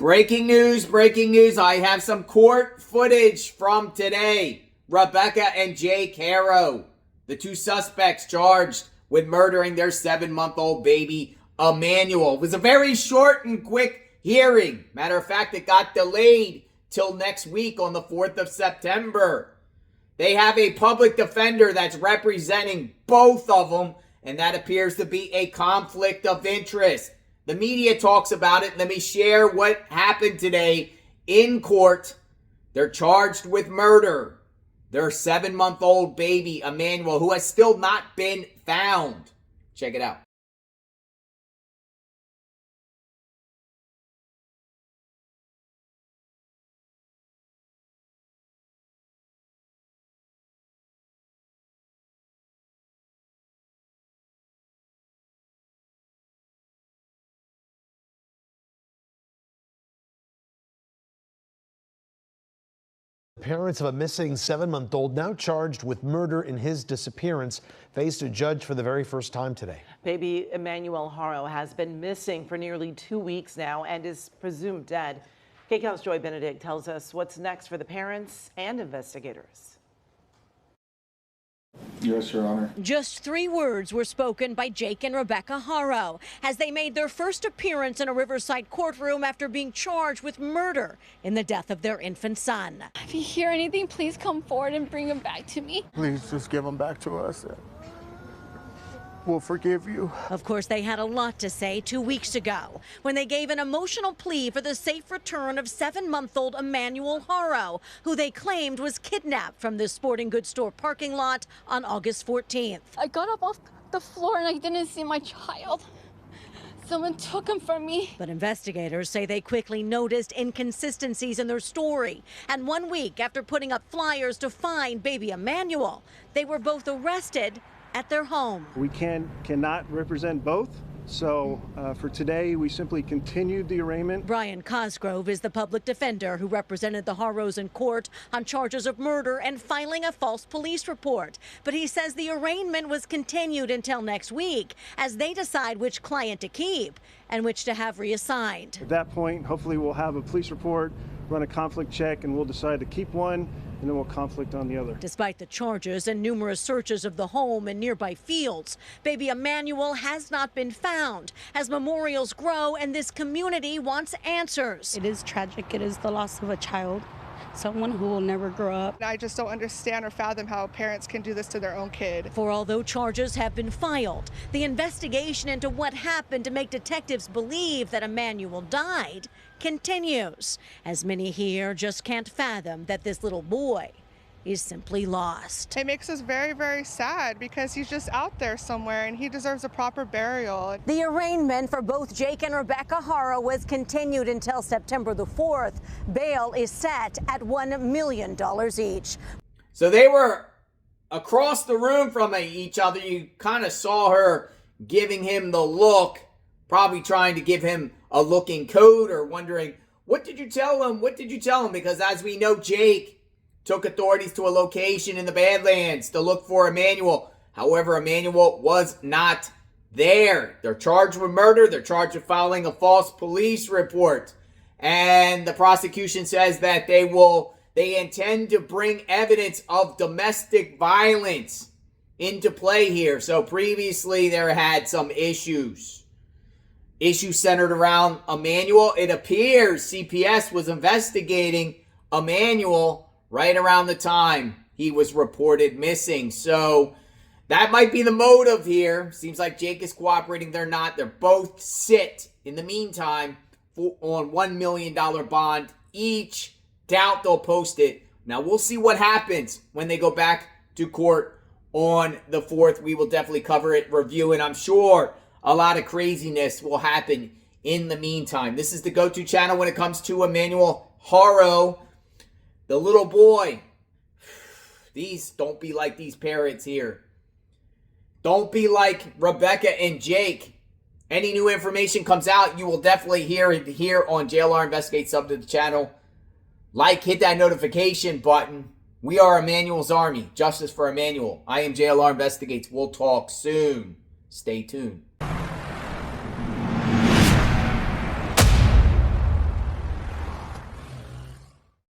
Breaking news. I have some court footage from today. Rebecca and Jake Harrow, the two suspects charged with murdering their 7-month-old baby, Emmanuel. It was a very short and quick hearing. Matter of fact, it got delayed till next week on the 4th of September. They have a public defender that's representing both of them, and that appears to be a conflict of interest. The media talks about it. Let me share what happened today in court. They're charged with murder. Their 7-month-old baby, Emmanuel, who has still not been found. Check it out. Parents of a missing 7-month-old now charged with murder in his disappearance faced a judge for the very first time today. Baby Emmanuel Haro has been missing for nearly 2 weeks now and is presumed dead. KCAL's Joy Benedict tells us what's next for the parents and investigators. Yes, Your Honor. Just 3 words were spoken by Jake and Rebecca Haro as they made their first appearance in a Riverside courtroom after being charged with murder in the death of their infant son. If you hear anything, please come forward and bring him back to me. Please just give him back to us. We'll forgive you. Of course, they had a lot to say 2 weeks ago when they gave an emotional plea for the safe return of 7-month-old Emmanuel Haro, who they claimed was kidnapped from the sporting goods store parking lot on August 14th. I got up off the floor and I didn't see my child. Someone took him from me. But investigators say they quickly noticed inconsistencies in their story. And 1 week after putting up flyers to find baby Emmanuel, they were both arrested at their home. We cannot represent both. So for today, we simply continued the arraignment. Brian Cosgrove is the public defender who represented the Haros in court on charges of murder and filing a false police report. But he says the arraignment was continued until next week as they decide which client to keep and which to have reassigned. At that point, hopefully we'll have a police report, run a conflict check, and we'll decide to keep one, and then we'll conflict on the other. Despite the charges and numerous searches of the home and nearby fields, baby Emmanuel has not been found as memorials grow and this community wants answers. It is tragic. It is the loss of a child, someone who will never grow up. I just don't understand or fathom how parents can do this to their own kid. For although charges have been filed, the investigation into what happened to make detectives believe that Emmanuel died continues, as many here just can't fathom that this little boy is simply lost. It makes us very, very sad because he's just out there somewhere and he deserves a proper burial. The arraignment for both Jake and Rebecca Haro was continued until September the 4th. Bail is set at $1 million each. So they were across the room from each other. You kind of saw her giving him the look, probably trying to give him a look in code or wondering, what did you tell him? What did you tell him? Because as we know, Jake took authorities to a location in the Badlands to look for Emmanuel. However, Emmanuel was not there. They're charged with murder. They're charged with filing a false police report. And the prosecution says that they intend to bring evidence of domestic violence into play here. So previously there had some issues centered around Emmanuel. It appears CPS was investigating Emmanuel right around the time he was reported missing. So that might be the motive here. Seems like Jake is cooperating. They're not. They're both sit in the meantime on $1 million bond each. Doubt they'll post it. Now we'll see what happens when they go back to court on the 4th. We will definitely cover it, review it. I'm sure a lot of craziness will happen in the meantime. This is the go-to channel when it comes to Emmanuel Haro, the little boy. Don't be like these parents here. Don't be like Rebecca and Jake. Any new information comes out, you will definitely hear it here on JLR Investigates. Sub to the channel. Like, hit that notification button. We are Emmanuel's Army. Justice for Emmanuel. I am JLR Investigates. We'll talk soon. Stay tuned.